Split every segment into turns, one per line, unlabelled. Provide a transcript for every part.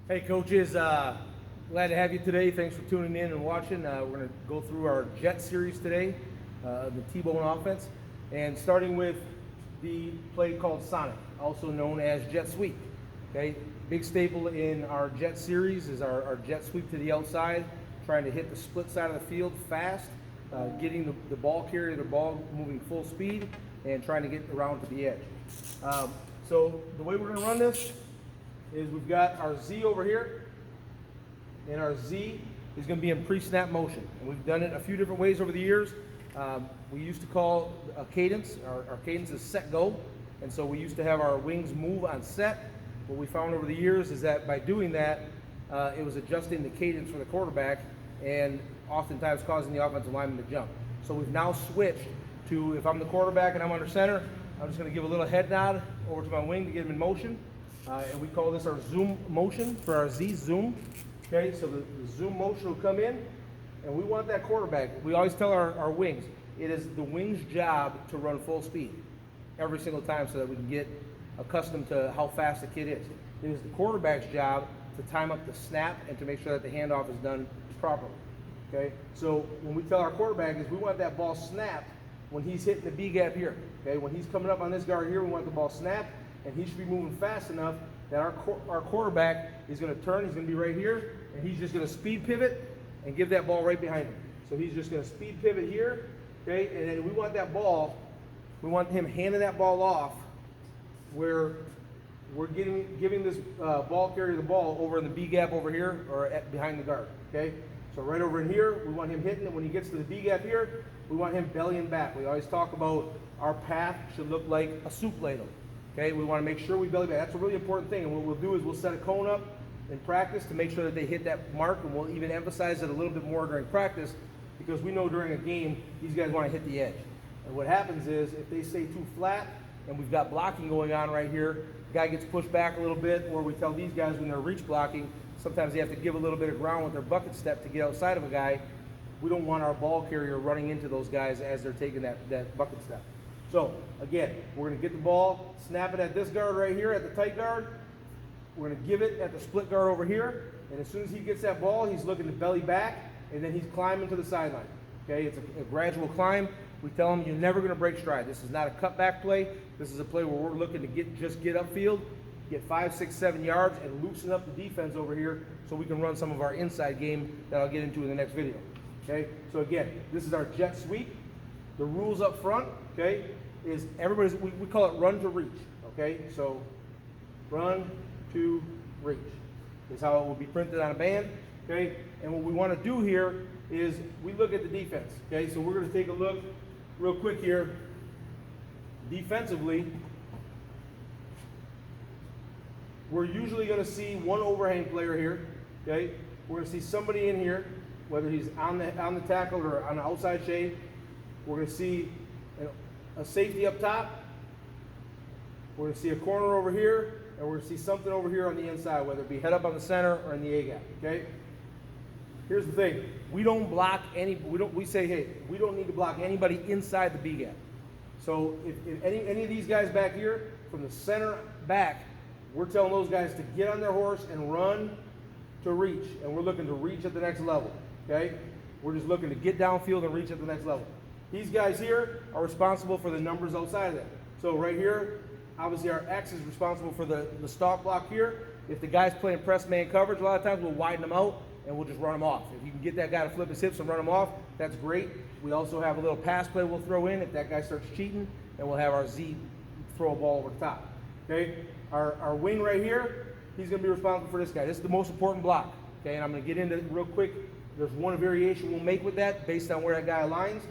Hey coaches, glad to have you today. Thanks for tuning in and watching. We're going to go through our Jet series today, the T-Bone offense, and starting with the play called Sonic, also known as Jet Sweep. Okay, big staple in our Jet series is our jet sweep to the outside, trying to hit the split side of the field fast, getting the ball carrier, the ball moving full speed, and trying to get around to the edge. So the way we're going to run this is we've got our Z over here, and our Z is going to be in pre-snap motion. And we've done it a few different ways over the years. We used to call a cadence, our cadence is set go, and so we used to have our wings move on set. What we found over the years is that by doing that, it was adjusting the cadence for the quarterback and oftentimes causing the offensive lineman to jump. So we've now switched to, if I'm the quarterback and I'm under center, I'm just going to give a little head nod over to my wing to get him in motion. And we call this our zoom motion for our Z, zoom. Okay, so the zoom motion will come in, and we want that quarterback. We always tell our wings, it is the wing's job to run full speed every single time so that we can get accustomed to how fast the kid is. It is the quarterback's job to time up the snap and to make sure that the handoff is done properly. Okay, so when we tell our quarterback is we want that ball snapped when he's hitting the B gap here. Okay, when he's coming up on this guard here, we want the ball snapped, and he should be moving fast enough that our quarterback is going to turn. He's going to be right here, and he's just going to speed pivot and give that ball right behind him. So he's just going to speed pivot here, okay? And then we want that ball, we want him handing that ball off where we're giving this ball carrier the ball over in the B gap over here or behind the guard, okay? So right over in here, we want him hitting it. When he gets to the B gap here, we want him bellying back. We always talk about our path should look like a soup ladle. Okay, we want to make sure we belly back. That's a really important thing. And what we'll do is we'll set a cone up in practice to make sure that they hit that mark, and we'll even emphasize it a little bit more during practice because we know during a game these guys want to hit the edge. And what happens is if they stay too flat and we've got blocking going on right here, the guy gets pushed back a little bit, or we tell these guys when they're reach blocking, sometimes they have to give a little bit of ground with their bucket step to get outside of a guy. We don't want our ball carrier running into those guys as they're taking that bucket step. So, again, we're going to get the ball, snap it at this guard right here, at the tight guard. We're going to give it at the split guard over here. And as soon as he gets that ball, he's looking to belly back, and then he's climbing to the sideline. Okay, it's a gradual climb. We tell him you're never going to break stride. This is not a cutback play. This is a play where we're looking to get upfield, get 5, 6, 7 yards, and loosen up the defense over here so we can run some of our inside game that I'll get into in the next video. Okay, so again, this is our jet sweep. The rules up front, okay, is we call it run to reach, okay? So run to reach is how it will be printed on a band, okay? And what we want to do here is we look at the defense, okay? So we're going to take a look real quick here. Defensively, we're usually going to see one overhang player here, okay? We're going to see somebody in here, whether he's on the tackle or on the outside shade. We're going to see a safety up top. We're going to see a corner over here, and we're going to see something over here on the inside, whether it be head up on the center or in the A gap. Okay. Here's the thing: we don't block any. We say, hey, we don't need to block anybody inside the B gap. So if any of these guys back here, from the center back, we're telling those guys to get on their horse and run to reach, and we're looking to reach at the next level. Okay. We're just looking to get downfield and reach at the next level. These guys here are responsible for the numbers outside of that. So right here, obviously our X is responsible for the stalk block here. If the guy's playing press man coverage, a lot of times we'll widen them out and we'll just run them off. If you can get that guy to flip his hips and run them off, that's great. We also have a little pass play we'll throw in if that guy starts cheating, and we'll have our Z throw a ball over the top. Okay? Our wing right here, he's going to be responsible for this guy. This is the most important block. Okay? And I'm going to get into it real quick. There's one variation we'll make with that based on where that guy aligns.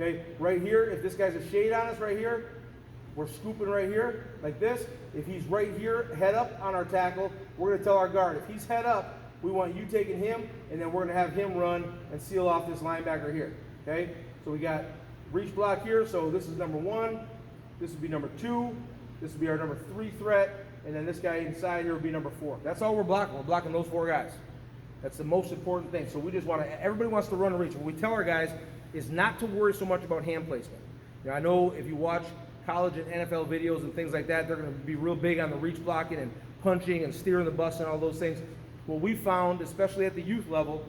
Okay, right here, if this guy's a shade on us right here, we're scooping right here like this. If he's right here, head up on our tackle, we're going to tell our guard, if he's head up, we want you taking him, and then we're going to have him run and seal off this linebacker here. Okay, so we got reach block here, so this is number 1, this would be number 2, this would be our number 3 threat, and then this guy inside here would be number 4. That's all we're blocking. We're blocking those 4 guys. That's the most important thing. So we just want to, everybody wants to run a reach. What we tell our guys is not to worry so much about hand placement. You know, I know if you watch college and NFL videos and things like that, they're going to be real big on the reach blocking and punching and steering the bus and all those things. what we found, especially at the youth level,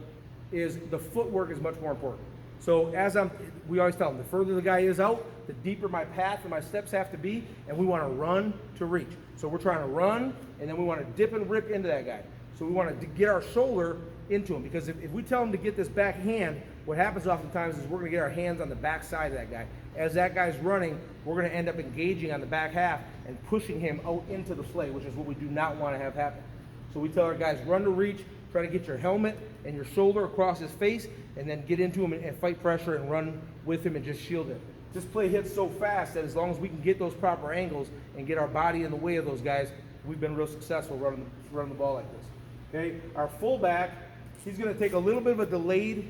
is the footwork is much more important. So we always tell them, the further the guy is out, the deeper my path and my steps have to be, and we want to run to reach. So we're trying to run, and then we want to dip and rip into that guy. So we want to get our shoulder into him, because if we tell him to get this back hand, what happens oftentimes is we're going to get our hands on the back side of that guy. As that guy's running, we're going to end up engaging on the back half and pushing him out into the flay, which is what we do not want to have happen. So we tell our guys, run to reach, try to get your helmet and your shoulder across his face, and then get into him and fight pressure and run with him and just shield him. This play hits so fast that as long as we can get those proper angles and get our body in the way of those guys, we've been real successful running the ball like this. Okay, our fullback, he's going to take a little bit of a delayed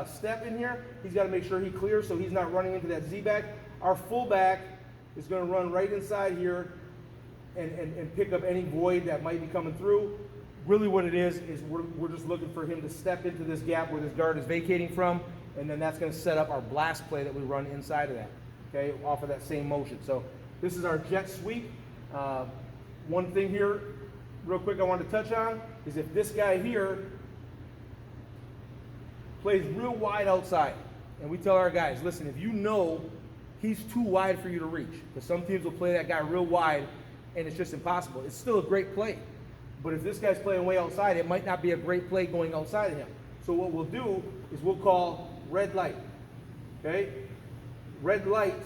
step in here. He's got to make sure he clears so he's not running into that Z-back. Our fullback is going to run right inside here and pick up any void that might be coming through. Really what it is we're just looking for him to step into this gap where this guard is vacating from, and then that's going to set up our blast play that we run inside of that, okay, off of that same motion. So this is our jet sweep. One thing here, real quick, I want to touch on is if this guy here plays real wide outside, and we tell our guys, listen, if you know he's too wide for you to reach, because some teams will play that guy real wide and it's just impossible. It's still a great play. But if this guy's playing way outside, it might not be a great play going outside of him. So what we'll do is we'll call red light, okay? Red light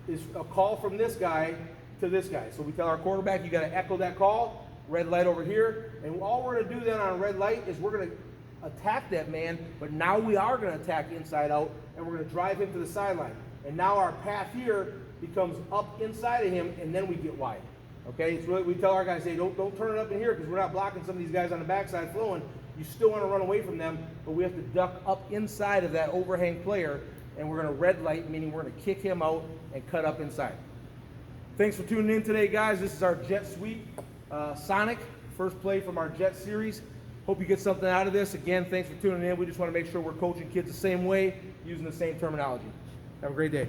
is a call from this guy to this guy. So we tell our quarterback, you got to echo that call, red light over here. And all we're going to do then on red light is we're going to attack that man, but now we are going to attack inside out, and we're going to drive him to the sideline. And now our path here becomes up inside of him, and then we get wide. Okay, so we tell our guys, hey, don't turn it up in here because we're not blocking some of these guys on the backside flowing. You still want to run away from them, but we have to duck up inside of that overhang player, and we're going to red light, meaning we're going to kick him out and cut up inside. Thanks for tuning in today, guys. This is our jet sweep, Sonic, first play from our jet series. Hope you get something out of this. Again, thanks for tuning in. We just want to make sure we're coaching kids the same way, using the same terminology. Have a great day.